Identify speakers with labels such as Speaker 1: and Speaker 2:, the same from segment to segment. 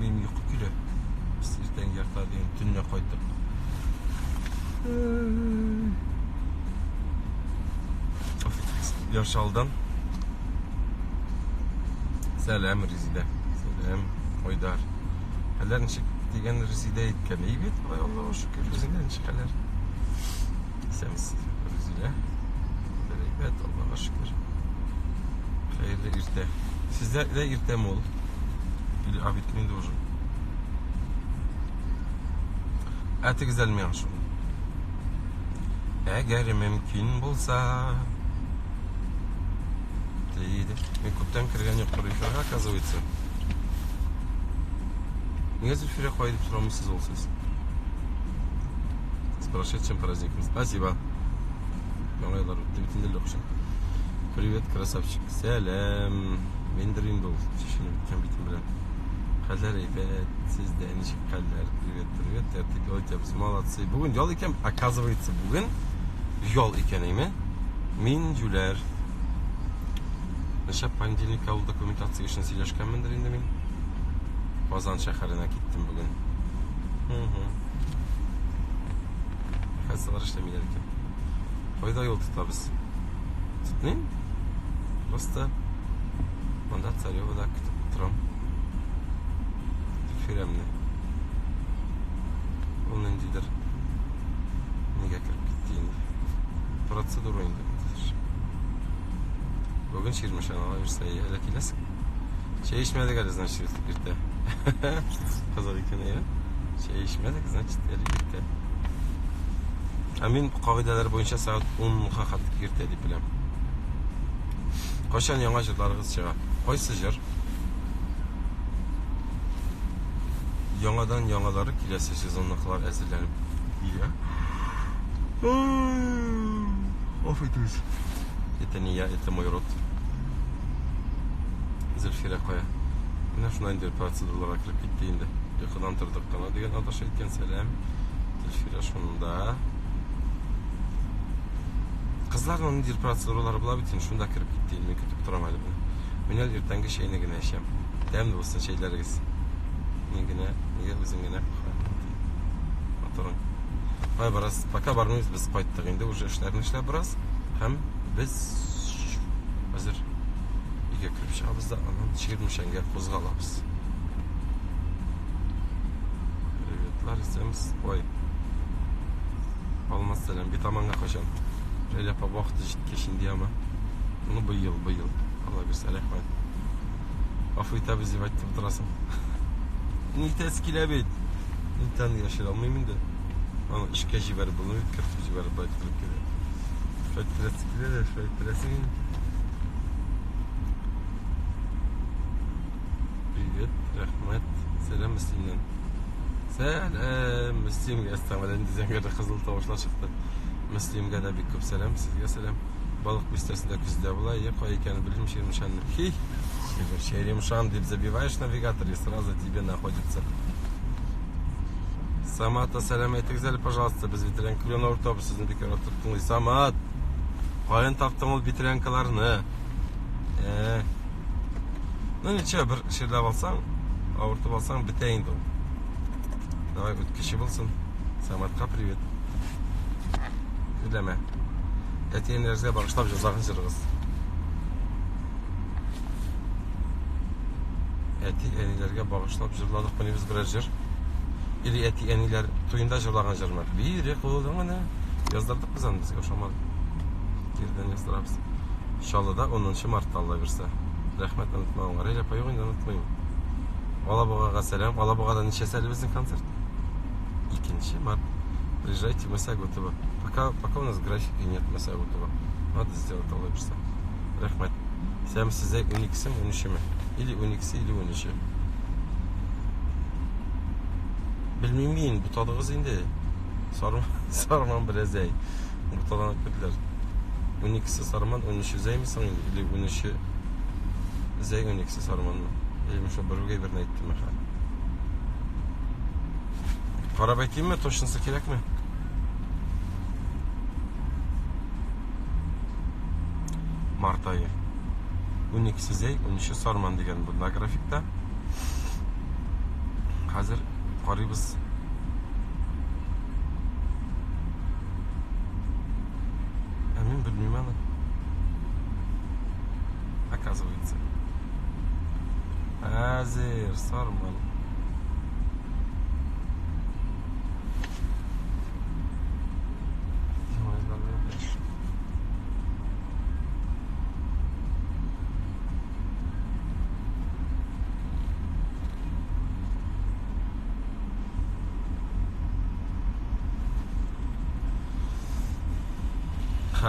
Speaker 1: Benim yuqu külü. Biz erten yarta deyin tünne koyduk. Yaşaldan. Selam Rize'de. Selam Oydar. Haller nişik degen Rize'de etken. İyi bit. Vay Allah'a şükür Rize'de nişik haller. Semiz Rize'de. Evet Allah'a şükür. Hayırlı irte. Sizde de irte mi olur? Bir abitmin doğru. Eti güzel mi yaşım? Eğer mümkün bulsa. İyiydi. Ben kuptan kırgan yok burayı. Оказывается. Niye Зульфира koyup sorumsuz olsunuz? С прошедшим праздником. Спасибо. Yağlaylar bütün dil okşam. Привет, красавчик. Selam. Ben de rindol. Şişini biten bitim bilen. Kaller evet. Siz de enişik kaller. Привет. Tertipli oytayımız. Молодцы. Bugün yol iken оказывается bugün yol ikenimi. Mincüler. Neşe pandilik avul dokumentatsiya için silajkanman da rinde min. Ozan şehrine gittim bugün. Kasalar işlemiyle iken. Koyda yol tutabız. Tutmayın. Просто mandat sarıyor da tuturam. Firemle. Onun öncedir. Nege kırıp gittiğinde. Prosedur oyunda. Bugün şirmiş anala bir sayı hele kiles. Şey içmedik arasından şirtik birte. Kazak ikine ya. Şey içmedik значит eli birte. Amin bu kaideler boyunca saat 10'a kadar girte deyip bilem. Koşan yana jırlarınız çığa. Koysa jır. Yanadan yanaları kilesi sezonluklar ezirlenip geliyor. Afiyet Это не я, это мой род. Зульфира koya. Yine şuna indir prosedurlara kırıp gittiğinde. Yakından tırdık kana diyen adaş etken selam. Zülfira şunda. Kızlar onun indir prosedurları bula bitin. Şunda kırıp gittiğinde ben kötü turamaylı bunu. Minel yurttangi şeyine gine yaşayam. Demli olsun şeyler gitsin. Niye özün gine. Oturun. Hay biraz. Пока barmıyız biz payttığında. Уже işlerini işler biraz. Hem biz hazır iki kırıp şahımızda anan şiirmişenge kuzgalabız. Evetler isemiz oy. Olmaz selam bir tamanga koşan. Öyle pa vakti keşin diye ama. Bunu bu yıl. Allah bir selam var. Afiyet bizi vaktim durasın. Nite eskile bit. Niten yaşır almayayım da. Ama işkeci ver bunu. Kırtıcı ver baytırıp gidiyor. Şöyle presin. Привет, rahmet. Selam Müslüm'den. Selam Müslüm istemeden dizem göre kızıl tavuşlar çıktı. Müslüm gada bir küp selam sizge selam. Balık bistesinde küzde bulay ya koyken bilmiş yermiş anne. Hi. Шеремшан, ты забиваешь навигатор и сразу тебе находится. Самата, салям, это güzel, пожалуйста, без ветрянкаларını автобусunu bir kere oturttun. Samat. Kayın taptım ol ветрянкаларını. Neyse bir şeyler alsan, avurtup alsan biteyin de. Давай üç kişi bulsun. Samat'a привет. Üleme. Eti enerjiye bağışlap cızağın cırgız. Eti enilerge bağışlap cırladık bunu biz birer cır. İli eti eniler tuyunda cırlağın cırmak. Biri kılığın ne? Yazdırdık biz onu biz yaşamadık. Geriden yazdırabız. İnşallah da 10. Mart'ta Allah verse. Rahmet unutmayın var. Hele payı oyundan unutmayın. Alaboğa'ya selam. Alaboğa'da neçeseli bizim konser? 2. Март. Приезжайте в Масагутово. Пока у нас графики нет Масагутово. Надо сделать Allah verse. Rahmet. Sen size 12'si mi 13'ü mi? İli 12'si ili 13'ü. Bilmem yiyin bu tadığız indi. Sarman biraz ey. Bu tadan kötüler. 12'si sarman 13'ü zey misin ili 13'ü zey 12'si sarman mı? Elim şu bırgıya birine ettim mi? Para bekleyeyim mi? Toşunsa gerek mi? Mart ayı. 12'si zey 13'ü sarman degen bunda grafikte. Хәзер карыйбыз. Мин белмим аны. Оказывается. Хәзер Сарман.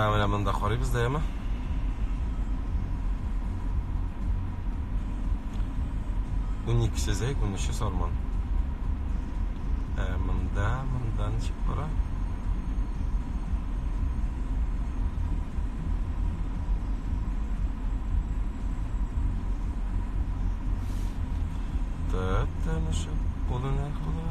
Speaker 1: Менә монда карыйбыз да, яме? Униксе зәй, 13 Сарман. Монда ничек бара? Тәтәнеше, кулына кулы.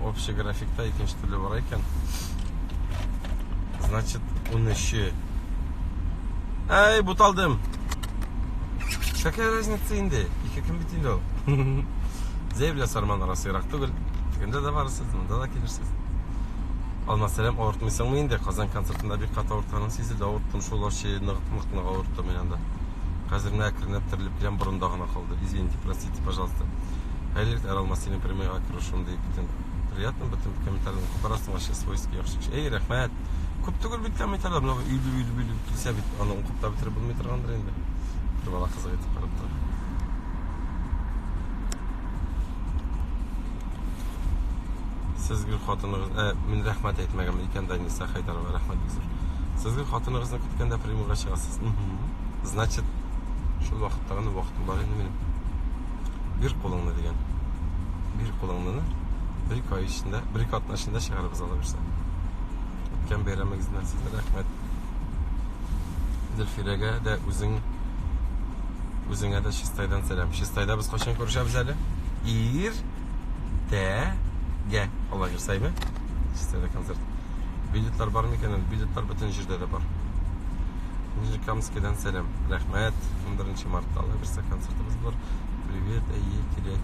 Speaker 1: Общий графикта икенче төрле бара икән. Значит, 13. Эй, буталдым. Какая разница инде? Ике кем бит инде ул? Зәй белән Сарман арасы ерак түгел. Тегендә дә барырсыз, монда да килерсез. Алмасалам, авыртмыйсыңмы инде? Казан концертында бик каты авыртканың сизелде. Авырттым шул ашый, ныгытмыкны авырттым мен анда. Хәзер генә әкренләп терелеп киләм, борында гына калды. Извините, простите, пожалуйста. Хәйлер Алмасының премиягә керүшем дип битен. Приятно битен комментарийны кутарасың вообще свойский яхшы. Эй, рәхмәт. Күп түгел бит комментарийлар, менә үйле килсә бит, аны укып та битереп булмый торгандыр инде. Бер бала кызык итеп карап тора. Сезгә хатыныгыз, мин рәхмәт әйтмәгән икән дә Ниса Хайдарова, рәхмәт бизер. Сезгә хатыныгызны көткәндә премиягә чыгасыз. Значит, шул вакытта гына вакытым бар инде минем. Бир кулыңны дигән. Бир кулыңны 1 ай эчендә, 1 атна эчендә чыгарып ала бирсә. Кем бәйрәмегезнән сезгә рәхмәт. Зөлфирәгә дә үзеңә дә Чистайдан сәлам. Чистайда без качан күрешәбез әле? Иртәгә. Алла бирсәйме? Чистайда концерт. Билетлар бар микән? Билетлар бөтен җирдә дә бар. Нижнекамскидан сәлам. Рәхмәт. 11 мартта Алла бирсә концертыбыз бар. Привет, Кирәк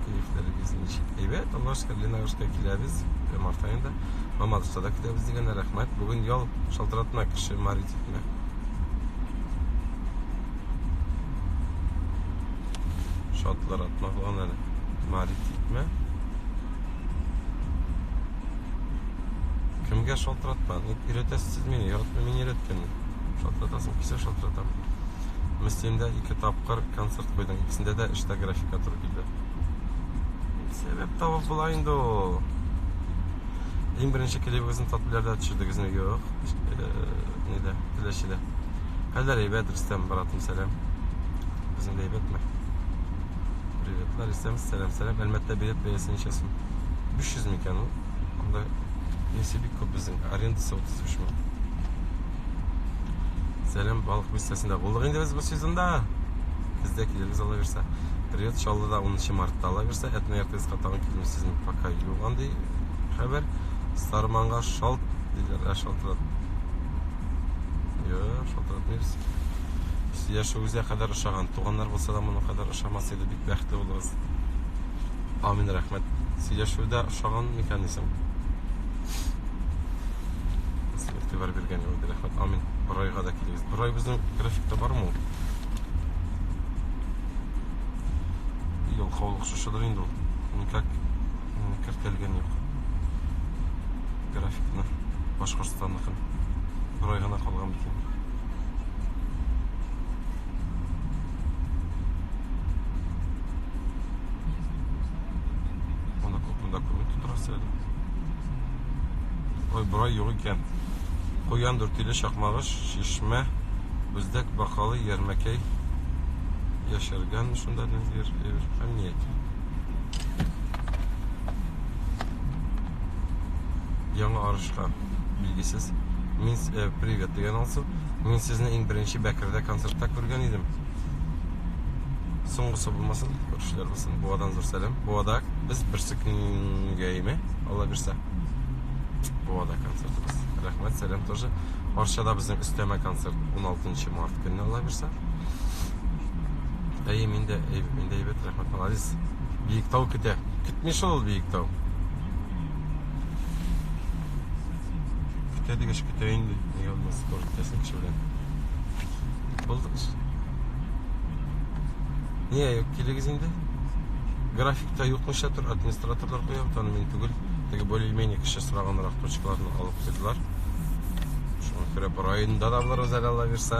Speaker 1: кәйфләрегез ничек? Әйбәт, Аллаһка шөкер, Леногорскка киләбез. Март аенда. Мамадышта да китәбез дигән рәхмәт. Бүген ял шалтыратма кеше Маритикне. Шалтыратма булган әле. Маритикме? Кемгә шалтыратма? Өйрәтәсез мине, яратмый мине өйрәткән. Шалтыратасың, кисә шалтыратам. Мөслимдә 2 тапкыр концерт куйдым. Икесендә дә эштә графика туры килде. Сәбәп табып була инде ул. Иң беренче клибыгызны татбиләрдә төшердегезме? Юк. Нидә? Теләшедә. Хәлләр әйбәт, Рөстәм братым, сәлам. Безнең дә әйбәтме? Приветлар, Рөстәм, сәлам. Әлмәттә билет бәясе ничә сум? 500 микән ул. Анда несе бик күп безнең. Арендасы 33 мең. Сәлам, балык бистәсендә булдык инде без бу сезонда. Бездә килегез ала бирсә. Привет, Чаллыда 10 мартта ала бирсә, Этне РТС-ка тагын килмәс сезнең пока юк андый хәбәр. Сарманга шалт диләр, шалтырат. Шалтыратмыйбыз. Яшәүгезгә кадәр ошаган туганнар булса да моны кадәр ошамас иде, бик бәхетле булыгыз. Амин, рәхмәт. Сөйләшүдә ошаган микән исем? Игътибар биргән юк, рәхмәт. Амин. Бер айга да килегез. Бер ай безнең графикта бармы? Ел каулык шушыдыр инде ул. Никак кертелгән юк. Графикны Башкортстанныкын. Бер ай гына калган бит. Монда күп торасы. Ой, бер ай юк икән. Куян Дүртөйле Шакмагыш, Шишмә, Бүздәк, Бакалы, Ярмәкәй яшәргән шунда динер әмният. Яңа арышка билгесез. Мин привет дигән алсу. Мин сезне иң беренче Бәкердә концертта күргән идем. Соңгысы булмасын, күршеләр булсын. Буадан зур сәлам. Буада без берсе көнгә име? Алла бирсә. Бувада концертimiz. Рахмет, сәлем тоже. Аршада біздің үстеме концерт 16 март күніне ала берсе. Менде әйбет, рахмет, молодец. Биіктау күте. Күтмеші ол биіктау. Күте дегеш күте енді. Неге olmaz, скоро күтесін кіші білен. Болдық іш. Не, келегіз енді? Графикта юқмыша тұр, администраторлар қояу, таны мен түгіл. Теге более-менее кіші сұрағанырақ точкаларын алып берділар. Шуңа көре бір айында да бұлар өзәл ала берса,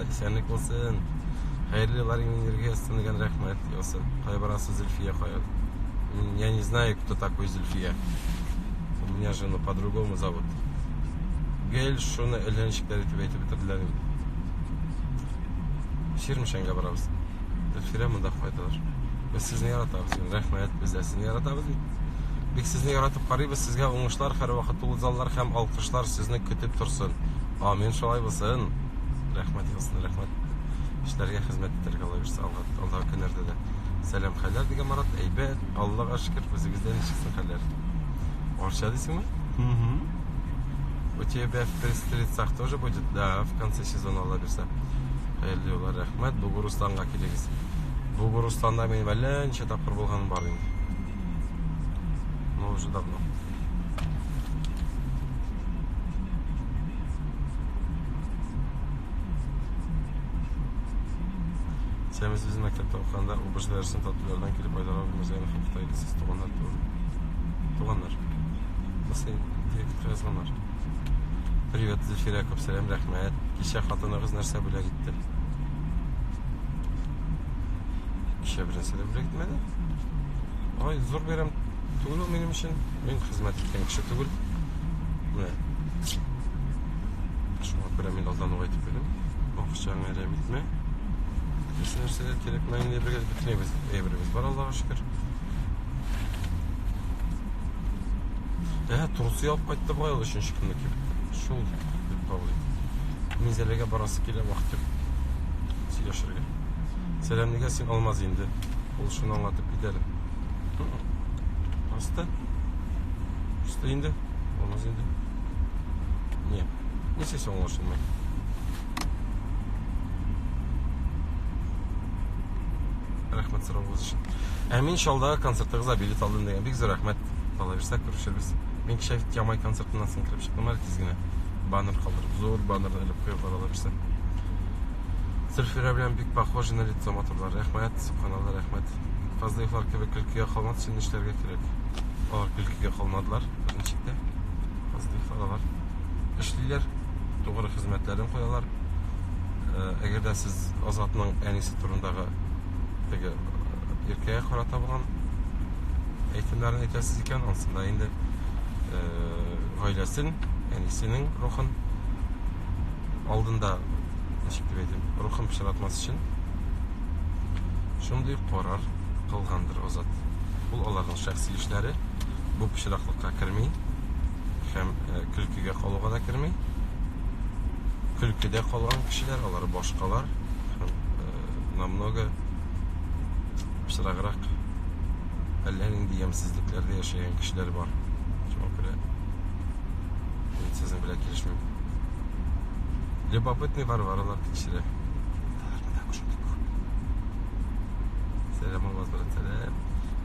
Speaker 1: исәнлік болсын. Хайырлылар именерге естінген рахмет. Осы қай барасы Зульфия қояды. Я не знаю, кто такой Зульфия. У меня жену по-другому зовут. Гел шуны ілгеншіктер етіп әйтіп бітірділер. Шермішенге барабыз. Зульфия мұнда қоядылар. Біз сізні яратабыз. Рахмет, біз де сізні яратабыз. Бек сізні яратып қарайбыз. Сізге оңышлар, һәр вақыт улзаллар һәм алқышлар сізні күтіп тұрсын. Амин, шулай болсын. Рахмет елсін, рахмет. İşlerге хезмәт итәргә ала бирсә, Аллаһ көннәрдә дә. Сәлам хәлләр дигән Марат, әйбәт. Аллаһка шөкер, үзегездән ничексен хәлләр. Арча дисеңме? У тебя в пресс-тридцах тоже будет? Да, в конце сезона ала бирсә. Хәерле юллар, рәхмәт. Бугурустанга килегез. Бугурустанда минем әллә ничә тапкыр булганым бар инде. Ну, уже давно. Сәміз біздің мәктепте оқығанда ОБЖ дәрісін татулардан келіп айдара өмірзәйін қымықтайды сіз туғандар. Басайын, тегіп жазғандар. Привет, Зульфия, көп сәлем, рәхмәт. Кеше қатынығыз нәрсе біле кетті. Кеше бір нәрсе біле кетмеді? Ай, зор берем түгіл ол менің үшін. Мен қызмет еткен кіші түгіл. Міне. Шуңа көре мен алдан оғайтып берем. Оқышағын әрем етме. Bütün нәрселер керек, мәйін ебірге бүтін ебіріміз бар, Аллаға шүкір. Тұрысы алып қайтты бұғай ол үшінші күнді кеп. Шул деп бағылайды. Мензелеге барасы келе уақыт деп сөйлешірге. Сәлем неге сен алмаз енді. Ол үшін аңлатып кетелі. Расты? Расты енді? Алмаз енді? Не? Не сесе оңлашылмай? Рахмет сұрауыңыз үшін. Әмин шалдағы концертіңізге билет алдым деген бек зор рахмет. Ала берсек көрішербіз. Мен кеше Ямай концертынан соң кіріп шықтым әлі тезгіне. Баннер қалдырып, зор баннерді іліп қойып ала берсек. Зульфия белән бик похожи на лицо моторлар. Рахмет, субханалла, рахмет. Фазлыевлар кебек көлкіге қалмады, сен эшләргә кирәк. Алар көлкіге қалмадылар, беренчектә. Фазлыевлар алар эшлиләр, тугры хезмәтләрен куялар. Әгәр дә сез Азатның әнисе турындагы теге иркәгә карата булган әйтемнәрен әйтәсез икән, ансында инде гаиләсен, әнисенең рухын алдында ничек дип әйтим, рухын пычратмас өчен шундый карар кылгандыр Азат. Бу аларның шәхси эшләре, бу пычраклыкка керми, һәм көлкегә калуга да керми. Көлкедә калган кешеләр, алар башкалар, намного пычраграк, әллә нинди ямсызлыкларда яшәгән кешеләр бар. Шуңа күрә мин сезнең белән килешмим. Любопытный варварлар кешеләр. Сәлам алгыз, брат, сәлам.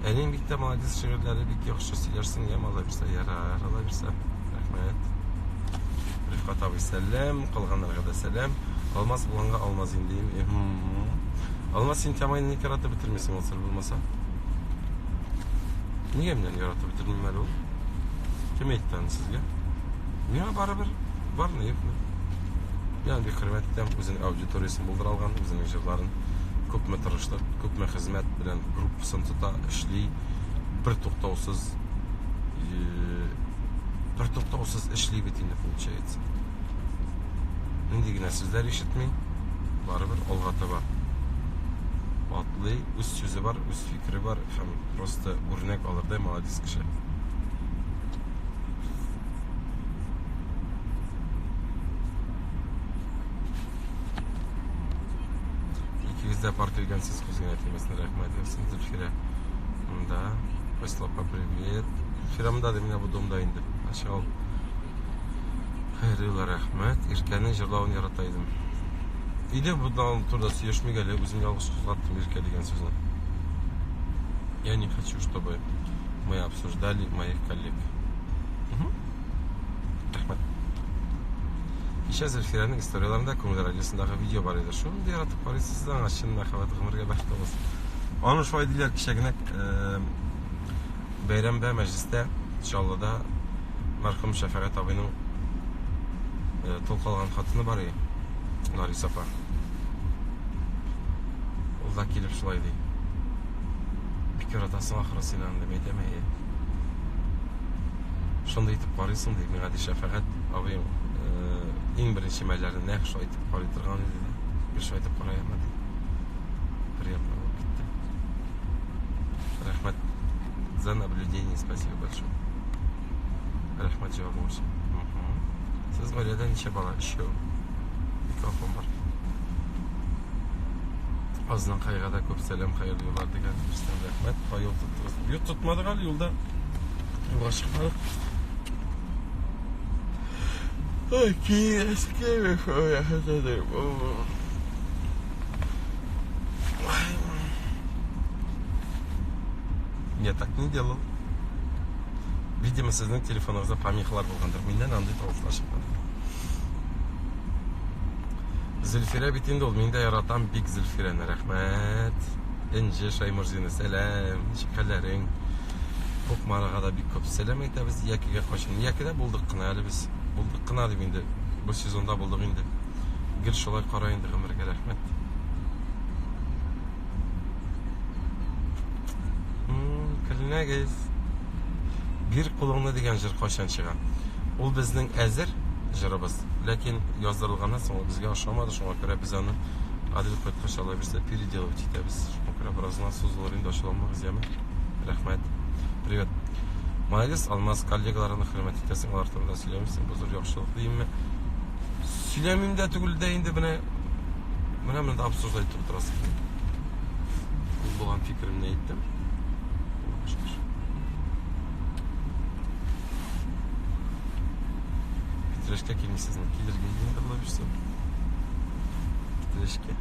Speaker 1: Әнең бик тә молодец, шигырьләре бик яхшы сөйләрсең, я ала бирсә, ярар, ала бирсә. Рәхмәт. Рифкат абый, сәлам, калганнарга да сәлам. Алмаз булганга алмаз инде. Алмаз, син Ямайны ник яратып бетермисең ул сер булмаса? Нигә менән яратып бетермим әле ул? Кем әйтте аны сезгә? Миңа барыбер, бармы, юкмы? Яны бик хөрмәт итәм, үзенең аудиториясын булдыра алган, үзенең җырларын күпме тырышлык, күпме хезмәт белән группасын тота, эшли, бер туктаусыз эшли бит инде получается. Нинди генә сүзләр ишетми, барыбер алга таба атлый, үз сүзе бар, үз фикере бар, һәм просто үрнәк алырдай молодец кеше. Икегездә пар килгәнсез күзгә тимәсен, рәхмәт итәм, Зульфия. Да, Веслопа, привет. Фирамда да меня в дом да инде. Начал Хайрылар рахмет. Иркәнең җырлавын ярата идем. Иде bundan турда сөйләшмәгәле, үзем ялгыш кузгаттым Иркә дигән сүзне. Я не хочу, чтобы мы обсуждали моих коллег. Рахмет. Кичә Зөлфирәнең историяларында Күңел радиосындагы видео бар иде. Шундый яратып карыйсыз да, чын мәхәббәт гомергә бәхет булсын. Аны шулай диләр кичә генә бәйрәмдә мәҗлестә Чаллыда мәрхүм Шәфәгать абыйның толкалган хатыны бар иде. Лариса апа. Ул да килеп шулай ди. Бик яратасың ахры син аны әйтәме? Шунда итеп карыйсың ди. Миңа ди Шәфәгать абыйың иң беренче мәлләрне нәкъ шулай итеп карый торган иде. Бер шулай итеп караямы ди. Приятно булып китте. Рәхмәт за наблюдение, спасибо большое. Рәхмәт җавабың өчен. Сез гаиләдә ничә бала? 3. Микрофон бар. Аздан кайгыда күп сәлам, хәерле юллар дигән берсен рәхмәт. Юл тоттыгыз. Юл тотмадык әле юлда. Юлга чыкмадык. Ай, кирәскәме шуя хәзер. Я так не делал. Видимо, сезнең телефоныңызда помехалар булгандыр. Миннән андый тавышлар чыкмады. Зөлфирә бит инде ул, мин дә яратам бик Зөлфирәне, рәхмәт. Энҗе Шаймурзина, сәлам. Шикәлләрең. Кукмарага да бик күп сәлам әйтәбез. Якигә качын. Якидә булдык кына әле без. Булдык кына дип инде. Бу сезонда булдык инде. Гел шулай кара инде гомергә рәхмәт. Килнәгез. Бир кулыңны дигән җыр кайчан чыга? Ул безнең әзер җырыбыз. Ләкин яздырылганнан соң безгә ошамады, шуңа күрә без аны Адил кайткач ала бирсә переделывать итәбез. Шуңа күрә бераздан сузылыр инде ачыламагыз яме. Рәхмәт. Привет. Молодец, Алмаз, коллегаларны хөрмәт итәсең, алар турында сөйләмисең, бу зур яхшылык димме? Сөйләмим дә түгел дә инде менә да абсурд әйтеп торасың. Ул булган фикеремне әйттем. Питрәшкә килмисезме? Килергә инде була бирсә. Питрәшкә.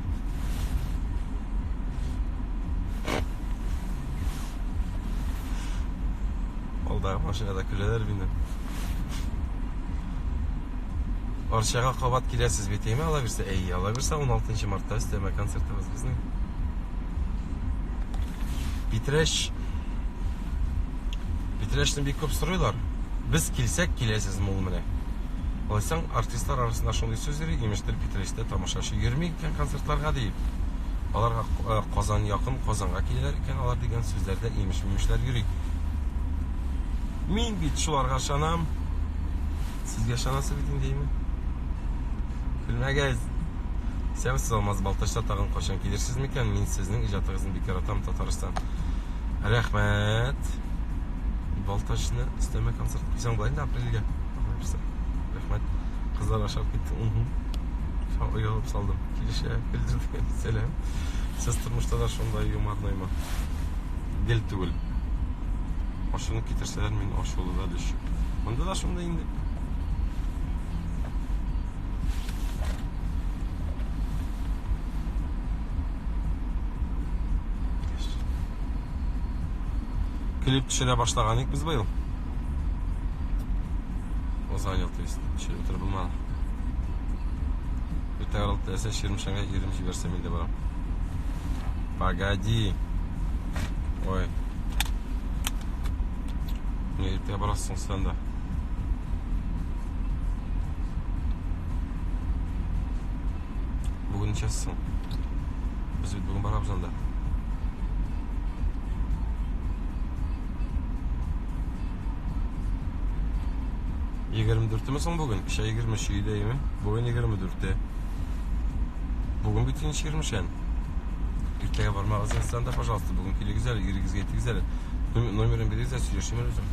Speaker 1: Алда машинада көләләр мине. Арчага кабат киләсез бит, әйме ала бирсә? Ала бирсә 16 мартта өстәмә концертыбыз безнең. Питрәшне бик күп сорыйлар. Без килсәк киләсезме ул менә? Алайсаң, артистлар арасында шундый сүз йөри, имештер Питрәштә тамашачы йөрми икән концертларга дип. Аларга Казан якын, Казанга киләләр икән, алар дигән сүзләрдә имешләр йөри. Мин бит шуларга ышанам. Сезгә ышанасыз бит инде. Белмәгез. Сез Алмаз Балтачта тагын качан килерсез микән? Мин сезнең иҗатыгызны бик яратам, Татарстан. Рәхмәт. Балтачны өстәмә концерт килсәң булай инде апрельгә. Рәхмәт. Кызлар ашап китте. Оялып салдым. Килешә, белдердем. Сәлам. Сез тормышта да шундай юмарныймы? Гел түгел. Ашуны китерсәләр, мин ашулы да төш. Монда да шундай инде. Клип төшерә башлаган ик без быел. Занял, то есть, төшереп тора булмады. Иртәгә аралыкта 20-шәңгә 20 җибәрсәм инде барам. Погоди. Ой. Не иртәгә барасың сен дә. Бүген ничәсең? Без бит бүген барабыз анда. Егерме соң бүген? Кичә 23 идеме? Бүген 24. Бүген бит 20-шән. Иртәгә бармагыз сен дә, пожалуйста, бүген килегез әле, ирегезгә әйтегез әле. Номерын бирегез, сөйләшим әле үзем.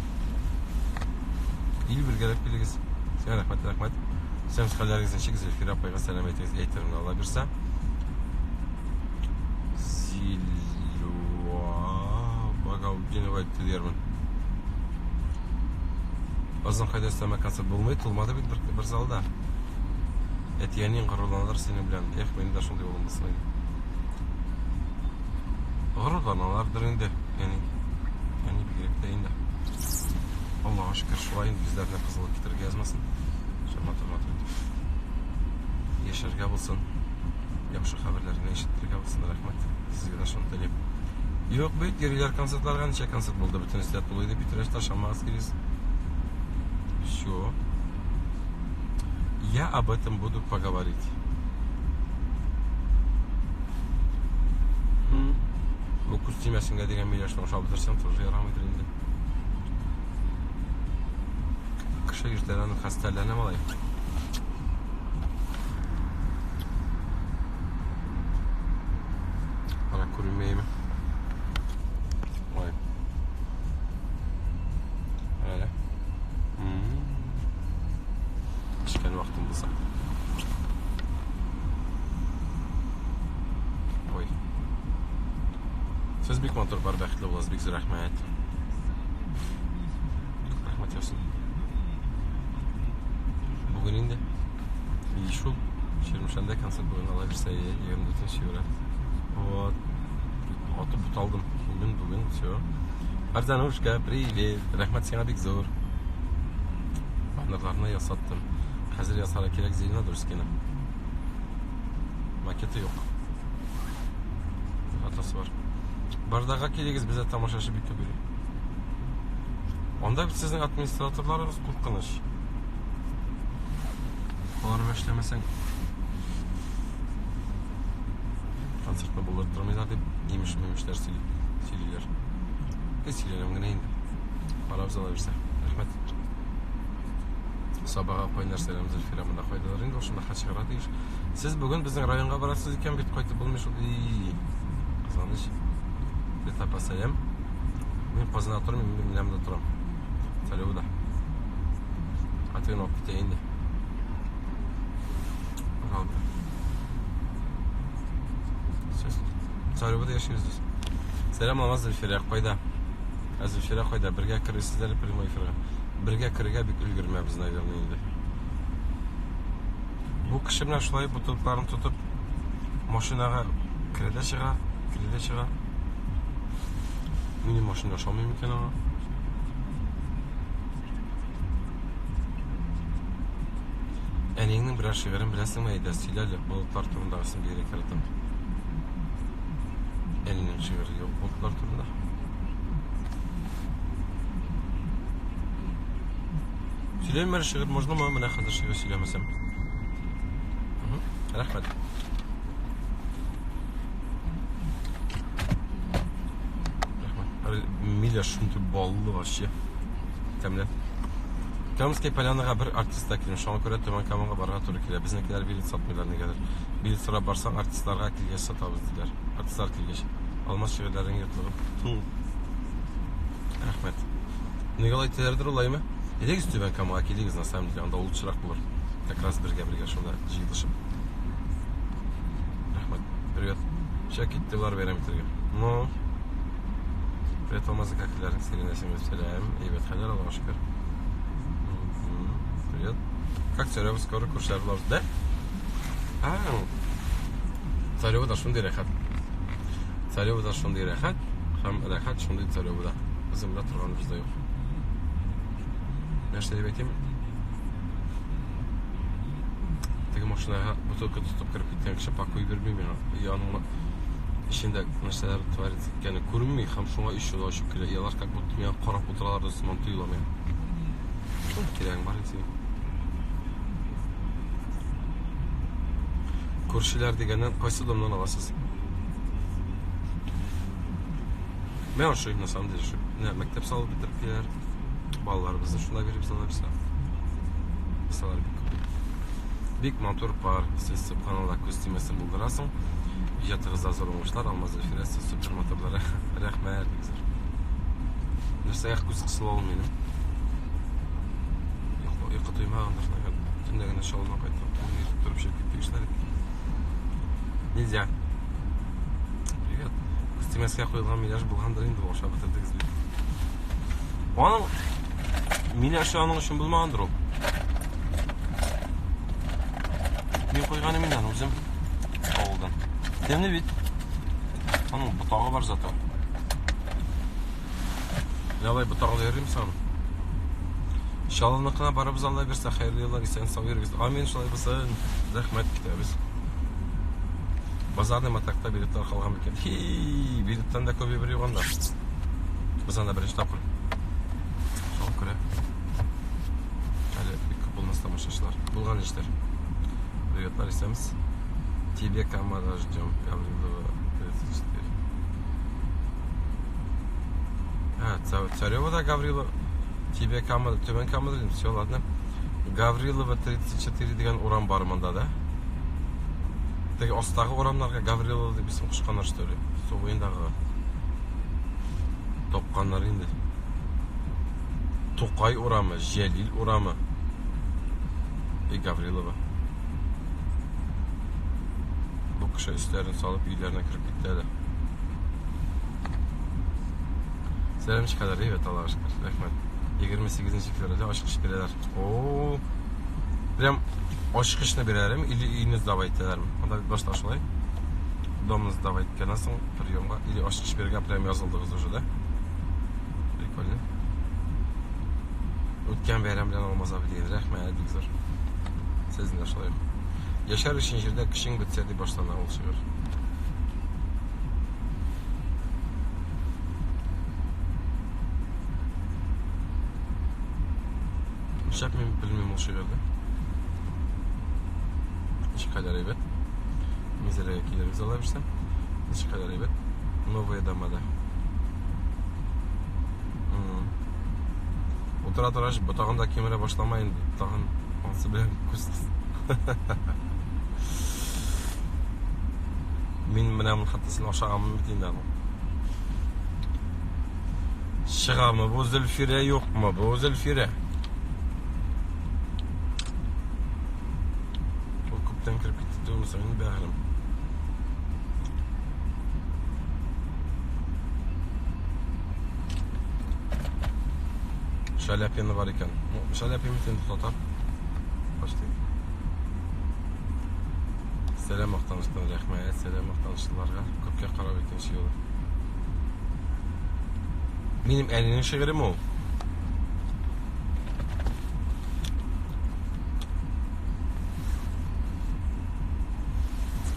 Speaker 1: Ил бергәләп килегез. Сиңа рәхмәт. Сез хәлләрегезне чик, Зөлфирә апайга сәлам әйтегез, әйтермен Алла бирсә. Зилуа Багаудинова диләрмен. Озын қайда өстеме концерт болмайды, тұлмады бит бір залда. Әтиянин ғырурланалар сені білен. Мен де шындай болым басылайды. Ғырурланалардыр енді. Яни бігерек дейін де. Аллаға шүкір шулайын біздеріне қызылы кетірге язмасын. Шаматыр. Ешерге болсын. Яқшы қабірлеріне ешеттерге болсын. Рахмет. Сізге де шын тілеп. Yok büyük geriler konsertlarga necha konsert bo'ldi butun istat bo'ldi bitirishda shammas kelis. Всё. Я об этом буду поговорить. Bu kostyumasingga degan millashni o'sha bitirsam тоже yaramadi endi. Kışı yurtlarını hastalarına malay. Bana kurulmayayım. Vay. Öyle. Çıkan vaktim bulsa. Oy. Söz büyük motor var bəxtli olasınız, büyük rəhmət. Rəhmət olsun. Bugün indi. İyi şul. Şirmişende konsert boyun alabilirse 24 şiura. Вот. Atıp butaldım. Bugün все. Arzanuşka, привет. Rəhmət sana büyük zor. Bannerlarına yasattım. Hazır yasara kerek zeyline durskine. Maketi yok. Hatası var. Bardağa kelегіз bize tamaşaşı bir köbürü. Onda sizin administratorlarınız korkunç. Onları beşlemesen konsertme buldurtturmayızlar deyip yemişler sililer. Silelim gene indi. Paramız alabilirse. Rahmet. Sabaha koyunlar selam zülfiramında koydular indi. Oşunda kaçıqıra deyir. Siz bugün bizim rayonga barasız iken bit koydu bulmuş oldu. Kazanış. Etapa sayam. Men Qozonda turam, men Milamda turam. Salyoda. Atın okite indi. Bakalım. Salyoda yaşıyoruz. Selam namaz zülfira qoyda. Zülfira qoyda birga kirsizlar primoy firqa. Birga kirga bik ulgurma bizni ayolni endi. Bu kishi bilan shulay butulklarini tutib mashinaga kirida chiqa. Meni mashina olmaymi ekan ha? Eningning birer shigirini bilasizmi? Ayda silali bulutlar turundagısini bir yere kiritim. Eningning shigiri yo'q bulutlar turunda. Sileyim şigir можно mu? Mana hozir shigir silamasam. Rahmat. Milya şuntu ballı вообще. Temlen. Kamskiy Polyanaga bir artist taklif. Şuna göre Tömen Kamonga barga to'g'ri keladi. Biznikilar bilet satmaylar negadir. Bilet so'rab barsang artistlarga kelgach sotamiz dedilar. Artistlar kelgach. Almas shigirlaring yirtilib. Rahmat. Nikolay Telerdir olaymi? Edek Tömen Kamonga kelgiz на самом деле. Anda ulchiroq bo'lur. Как раз birga shunda jiyilishib. Rahmat. Привет. Şakittilar beremetirga. No. Привет, Алмазы, как എല്ലാരും сиренасим selam. Evet, haller Allah'a şükür. Привет. Как Царёва скоро курсlar bularız da? Царёва da şunday rahat. Царёва da şunday rahat. Ham rahat şunday Царёva da. Bizim de turganımızda yok. Nerede diyeyim? Tegi maşinaga butulka tutup kirib ketgan kishi pakoy bermayman. Yanıma İçinde neler tutarit yani görünmüyor hem şuna iş yolu şu kile yalar как будто меня qarab o'tiralar da simon tuyulamay. Kerak var edi. Ko'rshilar deganda qaysi domdan olasiz? Men o'sha na samom деле shu. Maktab solib bitiribdilar. Bolalarimizni shunday berib salabilsa. Misallar Big motor par siz subhanallah kostyumasini buldurasın. Yatığızda zor olmuşlar. Almaz Zülfirası süper motorlara. Rahmet. Neyse ayak göz kısılı olmayayım. Yok duyma anlaşılan. Tündegine şalına kayıtlam. Durup şey köpü işler ettik. Neyse. Привет. Kostyumasına koyulgan milaj bulgandır indi. Boşa bitirdik. Onun Миле аның үшін білмағандыр ол. Мен қойғаны менен өзім ауылдан. Демне бит. Аның бұтағы бар заты. Ялай бұтағы вереймін саған. Шалынықына барабыз Алла берсе, хайырлы еллар, исен сау ергіз. Амин, шалай бұсын. Рахмет кетеміз. Базарный матақта билеттер қалған бекен. Хей, билеттен де көбе бір еуғанда. Біз анда бірінші тапқыр. Шалып көре. Әлі көп болмастан мұшашылар. Бұлған ештер. Приветтар исеміз. Тебе камара ждем. Гаврилова 34. Царева да Гаврилова. Тебе камера, төмен камера деймін. Все, ладно. Гаврилова 34 деген урам бар мында да. Теге астағы орамларға Гаврилова деп ісім құшқанар что ли. Сол ойындағы топқандар енді. Тоқай орамы, Желил орамы. Гаврилова. Бұл кіші үстерін салып үйлеріне кіріп кетті әлі. Сәлемшікалар, evet Allah'a şükür. Рахмет. 28 февралде ашық іш берелер. Ооо. Прям ашық ішіне берелерім, или үйіні сдавай етелерім. Онда башта ашылай. Домны сдавай еткенесің приемға. Или ашық іш берге прям yazıldığız уже, да? Прикольно. Өткен бәйрәмден olmasa білейін. Рахмет, бик зор. Сезін ашылайық. Яшар үшін жерде кішің бітсе де баштан ауыл шығыр. Шап мен білмеймін ол шығырды. Нешқайдар ебет. Мезерге келеріміз ала берсем. Нешқайдар ебет. Новые домада. Отыра тұраш, бұтағында кемере башламайын. Бұтағын ансы білем көзсіз. Мен мінемін қаттысын ашағамын бітейін бәғым. Шығамы бұл Зülfire yok mu? Bu Zülfire. O kuptan kırıp gitti durmasa beni bәғырым. Şalyapyanı var iken. Şalyapyanı seni tutar. Başlayayım. Selam Aktanış'tan Rəhmət, selam Aktanışlılarga. Köpke qarab ekan şey olur. Benim əlinin şiğirim o.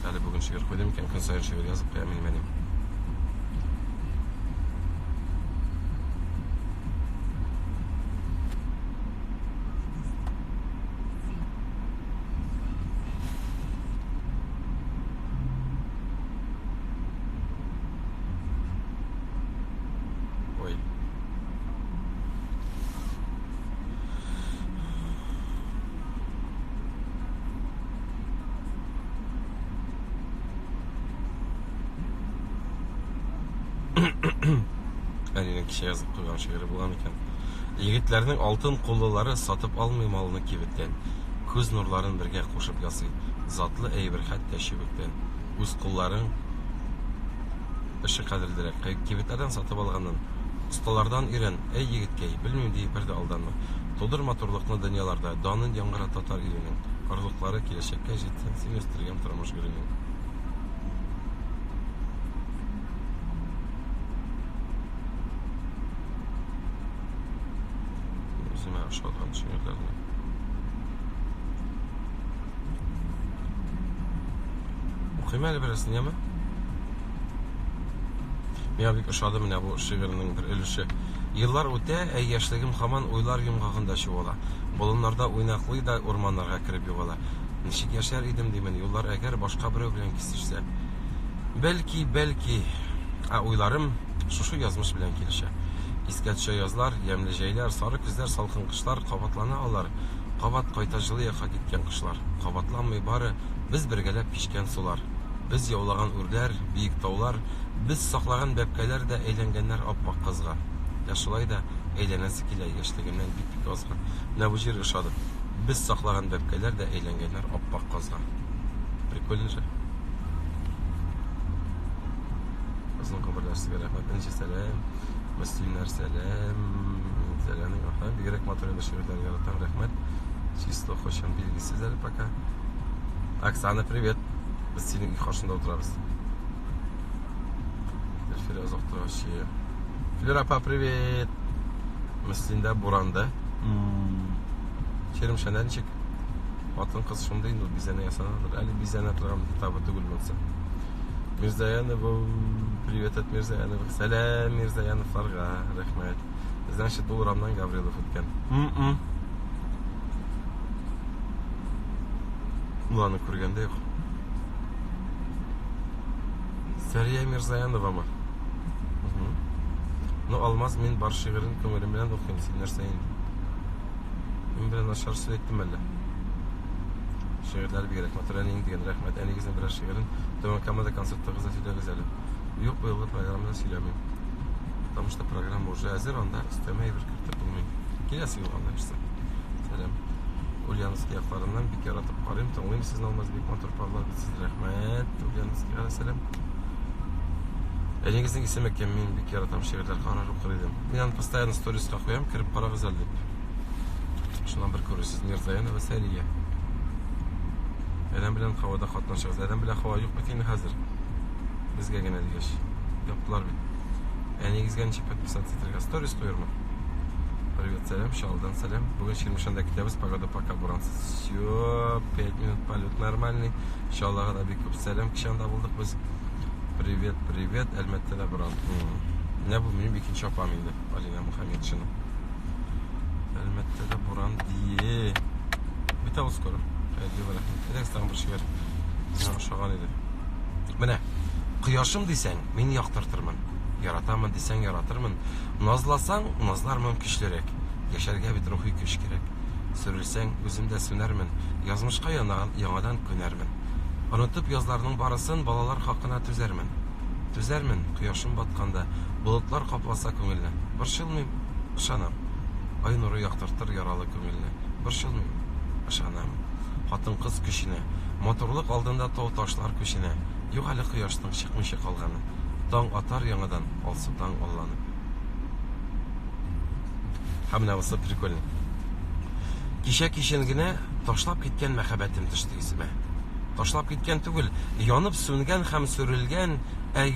Speaker 1: Əli bugün şiğir koydum iken gün sayın şiğir yazıp qoyam benim. Әлінің кеше yazып қойған шиғыры болған екен. Егітлердің алтын қолылары сатып алмай малыны кебеттен, көз нұрларын бірге қошып ясый, затлы әйбір хәтті шебектен. Өз қолларың іші қадірдірек, кебеттерден сатып алғанын, ұсталардан үйрен, әй егіткей, білмем дей бірді алданма. Тодыр матурлықны дүнияларда, данын яңғыра татар үйренің, қарлықлары келешекке жетсен, сен өстірген тұрамыш көрінің. Özüme aşağıdan şiirlerine. Okuyayım әлі бірісін, яма? Мен бик ошадым менә bu şiirinin bir өлеше. Yıllar öte, яшьлегем һаман уйлар йомгагында чуала. Болыннарда уйнаклый да урманнарга кирип югала. Ничек яшәр идем димен, юллар әгәр башка берәү белән кисешсә. Бәлки, уйларым шушы язмыш белән килешә. Искә төшә язлар, ямьле җәйләр, сары күзләр, салкын кышлар, кабатлана алар. Кабат кайта җылы яка киткән кышлар. Кабатланмый бары без бергәләп пишкән сулар. Без яулаган үрләр, биек таулар, без саклаган бәбкәләр дә әйләнгәннәр аппак кызга. Я шулай да әйләнәсе килә яшьлегемнән бик азга. Менә бу җир ошады. Без саклаган бәбкәләр дә әйләнгәннәр аппак кызга. Прикольно же. Безнең каберләрсегә рәхмәт. Сәлам. Müslümanlar selam. Selamün aleyküm. Bir gerek materyal şehirler yaratan rahmet. Число hoşan bilgisizler пока. Оксана, привет. Biz senin ilk karşında oturarız. Elfire uzakta şey. Flora, привет. Müslinde buranda. Çerim şenden çık. Атын kız şundaydı bize ne yasanıdır. Ali bize ne program kitabı tugulmasa. Mirzayanova, привет от Mirzayanova. Selam Mirzayanovlarga rahmet. Значит, bu Uramdan Gavrilov o'tgan. Ularni ko'rganda yo'q. Sariya Mirzayanova mı? No olmaz, men bar şiirin ko'nglim bilan o'qiyman. Sen narsa endi. Men bilan ashar so'yetdim alla. Şiirler bir gerek materialin degan rahmat. Enigizin bir şiirin Döven Kamada konsertda kızatıyla güzel. Yok bu yılda programda söylemeyeyim. Потому что программа уже hazır, onda istemeye bir kırtık bulmayayım. Gelesi yıl anlayışsın. Selam. Ulyanovski yaklarından bir kere atıp karayım. Tanıyayım sizin olmaz bir kontrol parlar. Siz rahmet. Ulyanovski'ye selam. Enigizin isim ekemmeyin bir kere tam şiirler kararı okuyordum. Ben постоянно stories'ga koyayım. Kirip para güzel deyip. Şundan bir görürsünüz. Mirzayanova ve Seriye. Eden bilen havada katlaşacağız. Eden bilen hava yok bitini hazır. Bizge gene diyeş. Yaptılar bir. Enigizgen için подписаться stories koyuyorum. Привет, selam. Şaldan selam. Bugün 20'şinde gideceğiz. Pagada paka buransız. Все, 5 минут полет нормальный. İnşallah da bir küp selam. Kişanda bulduk biz. Привет, привет. Elbette de buran. Ne bu benim ikinci yapamıydı. Alina Muhammedçin'in. Elbette de buran diye. Bir tavus koru. Direksten bir şey ver. Şahan idi. Mene, kıyaşım desen, beni yaktırtırmın. Yaratamın desen yaratırmın. Nazlasan, nazlarmın kişilerek. Yaşarga bir ruhi güç gerek. Sürülsen, gözümde sünermin. Yazmışka yanadan könermin. Unutup yazlarının barısın, balalar hakkına tüzermin. Tüzermin, kıyaşım batkanda. Bulutlar kaplasa köngülne. Bırşılmayım, ışanam. Ay nuru yaktırtır yaralı köngülne. Bırşılmayım, ışanam. Hatın kız küşine, motorluk aldığında tağ taşlar küşine, yok hali kıyaştın çıkmışı kalganı, dağ atar yanıdan, alsıdan Allah'ını. Hamnavısı prikolin. Kişe kişilgine taşlap gitken mehabetim düştü isime. Taşlap gitken tügül, yanıp söngen hem sürülgen,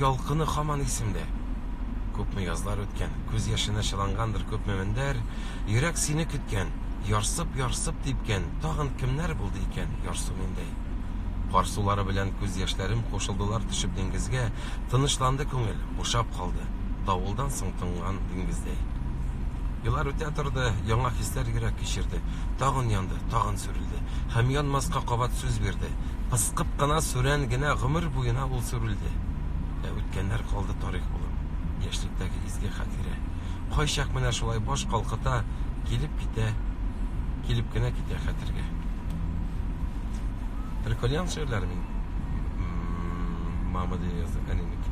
Speaker 1: yalkını haman isimde. Köp mü yazlar ötken, göz yaşına şılangandır köp memender, yürek seni kütken, yarsıp dipken, tağın kimler buldu iken yarsu mendey. Kar suları bilen göz yaşlarım koşuldular düşüp dengizge, tınışlandı köngül, boşap kaldı, davuldan soň tıngan dengizdey. Yıllar öte turdu, yana hisler yürek kişirdi, tağın yandı, tağın sürüldü, hem yanmazka kavat söz verdi, pıskıp gına süren gine gımır boyuna ol sürüldü. Ötkenler kaldı tarih bulup, yaşlıktaki izgi hatire, koyşak mene şolay boş kalkıta, gelip gene gide hatırga. Prikolyan şiirlerimin Mahmud'e yazdı eninik.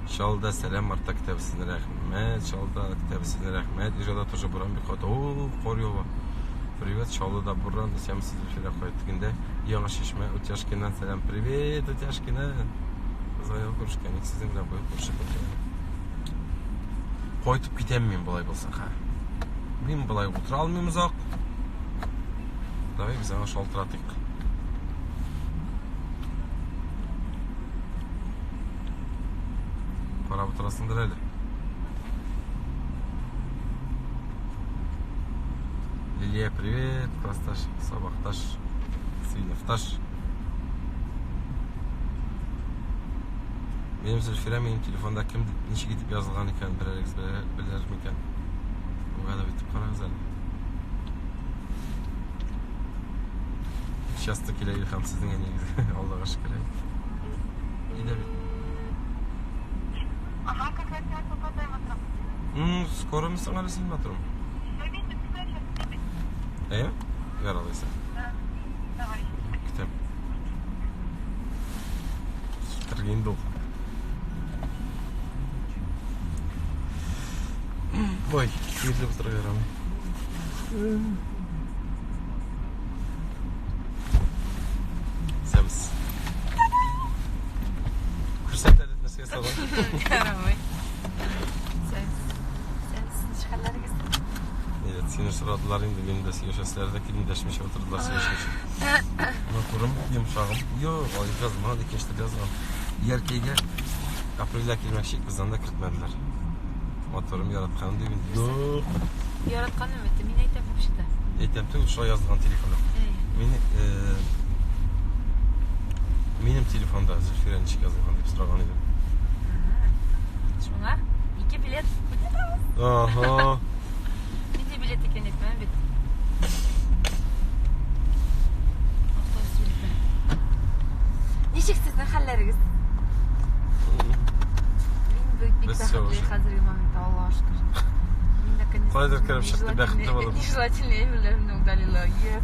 Speaker 1: Şalda selam Marta kitabısına rahmet. Şalda kitabısına rahmet. İcada toja buran bir kota. Ooo koruyor. Привет, Şalda da buran. Diyeceğim sizi şöyle koyduğunda. Yana şişme. Utyaşkinden selam. Привет, Utyaşkinden. Kızayal görüşken. Sizinle koyup görüşüp oturuyorum. Koytup gidemeyim bulay bulsak ha. Ben bulay otura almayayım uzak. Давай biz ona şaltıratık. Para buturasındır öyle. Liliye привет, klastaş, sabahtaş, sınıftaş. Benim Zülfirem benim telefonda kim niçin gidip yazılgan iken bilir miken? O kadar bitip para güzel. Şastı kile ilham sizin en iyi Allah'a şükür. İyi de bit.
Speaker 2: Ага, как я попадаю в отрыв.
Speaker 1: Скоро мы сами сильно отрым. Yaralıysa.
Speaker 2: Давай.
Speaker 1: Kitap. Kırgın dol. Vay, yüzü bu tarafa yaramı. Semiz. Kırsat edip nasıl yasalım?
Speaker 2: Yaramı. Ses
Speaker 1: Kızlar indi benim de siyasetçilerde kilimdeşmiş oturdular siyasetçi. Motorum yumuşağım. Yok o yazma hadi keşke yazma. Yerkeyge April'e girmek şey kızdan da kırtmadılar. Motorum yaratkanım değil mi? Yok.
Speaker 3: Yaratkan ümmeti. Mine aytam hepsi de.
Speaker 1: Etemde şu yazdıgan telefonu. Benim telefonda Zülfirençik yazılgan deyip sıragan edim.
Speaker 3: Şuna 2 bilet.
Speaker 1: Aha.
Speaker 3: Bir de bilet eken etmem bit. Otobüs bileti. Nişik sizin halleriniz? Benim
Speaker 1: Biz
Speaker 3: büyük
Speaker 1: çok
Speaker 3: bir hazır imamında Allah'a şükür.
Speaker 1: Kaydır kerem şıktı beklitte olalım.
Speaker 3: Нежелательные evlerimden удалила. Yes.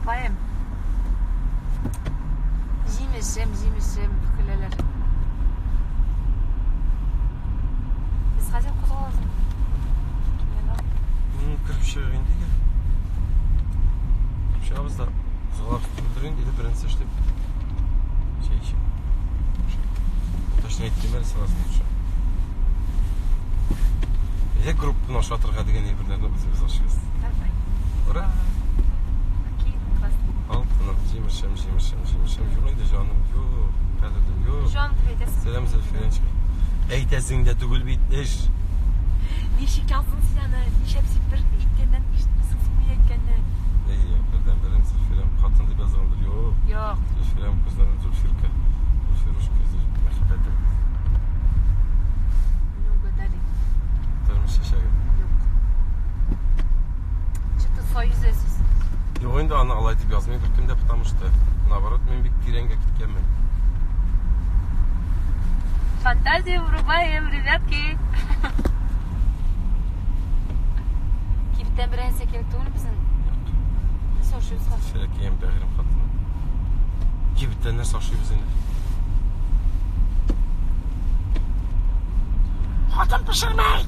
Speaker 3: Bayım. Жемешем пікірлер. Biz hazır kutuğuz.
Speaker 1: Kırıp şey indi ki. Şu an da zılar tutulduğun dedi birini seçtim. Şey için. Taşın ettiğim her sırası tutuşu. Her grupun aşağı tırga degen evlerinde biz aşığız. Ora? Altına cimirşem. Yürüyün canım. Yok. Kadirdim. Yok.
Speaker 3: Şu an dibeydesin.
Speaker 1: Selam Zülfirençik. Eytesin de tugul bitmiş.
Speaker 3: Nişik yazın silahını. Nişepsik bir ittenden sıfırmı yetkende.
Speaker 1: İyi ya. Birden benim Zülfirem. Katın dib yazandır. Yok.
Speaker 3: Yok.
Speaker 1: Zülfirem kızların Zülfirka. Zülfiruş kızı. Mehbetim.
Speaker 3: Yok ödeli.
Speaker 1: Durmuş şaşağı.
Speaker 3: Yok. Çıktı soyuz özüz.
Speaker 1: Yok oyunda ana alay dib yazmayı bir kimde pıtamıştı. Navarot men bir kirenge gitkenmen.
Speaker 3: Фантазию врубаем, ребятки. Kibitten bir ense gerek değil misin? Ne soruşuyoruz kadın?
Speaker 1: Şerekeyim beğerim katını. Kibitten ne saçıyor bizimle? Hatun pişirmeyin!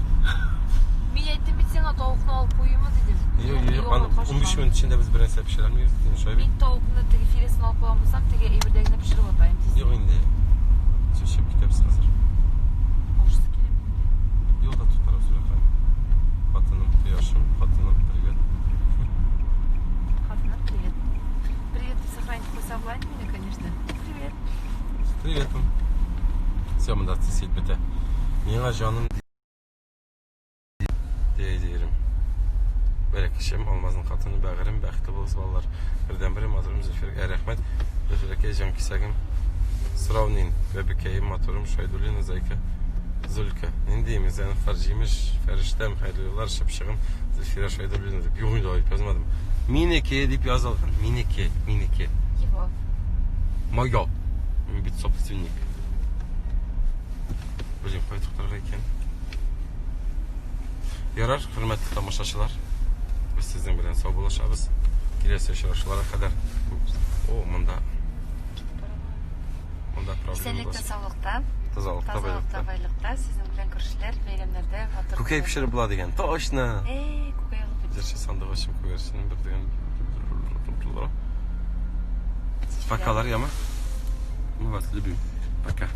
Speaker 3: Miyetim bitsin o tavukunu alıp koyayım mı dedim.
Speaker 1: Yok. 15 minut içinde biz bir ense pişirer miyiz? Şöyle bir.
Speaker 3: Ben tavukunu tegi filesini alıp koyalım bulsam tegi evirdekine pişirip atayım.
Speaker 1: Yok indi. Çeşip kitapsı hazır.
Speaker 3: Hoşsu kelim.
Speaker 1: Yolda tutarım sürekli. Katınım, yaşım, katınım, привет.
Speaker 3: Kadına привет. Привет, ты сохранить пособлать меня, конечно. Привет.
Speaker 1: Приветом. Всем да сет бите. Миңа жаным deydirim. Berekişim olmazın katını bağırım, bəxtli boluz ballar. Birdən biri motorum Zülfir Rəhmət. Zülfirə can kisəgim. Sravnin ve bükeyim motorum Şaydulin Zayka. Zulka. İndiyimiz yani farcıymış. Feriştem hayırlılar şıpşığım. Zülfirə Şaydulin deyip yoğun da ayıp yazmadım. Mineke deyip yazalım. Mineke.
Speaker 3: Его.
Speaker 1: Moyo. Bir собственник. Bileyim koydukları iken. Yarar, hürmetli tamaşaçılar. Biz sizin bilen sağ bulaşabız. Kilesi yaşarışlara kadar. Mında problem
Speaker 3: Esenlikte,
Speaker 1: var.
Speaker 3: sağlıkta.
Speaker 1: Тазалыкта,
Speaker 3: Тазалыкта, байлыкта. Sizin bilen görüşler, beylemlerde.
Speaker 1: Kukay pişirip bula degen. Точно.
Speaker 3: Kukay alıp
Speaker 1: Gerçi sandığı açım koyarsın bir degen. Pakalar yama. Мы вас любим. Пока.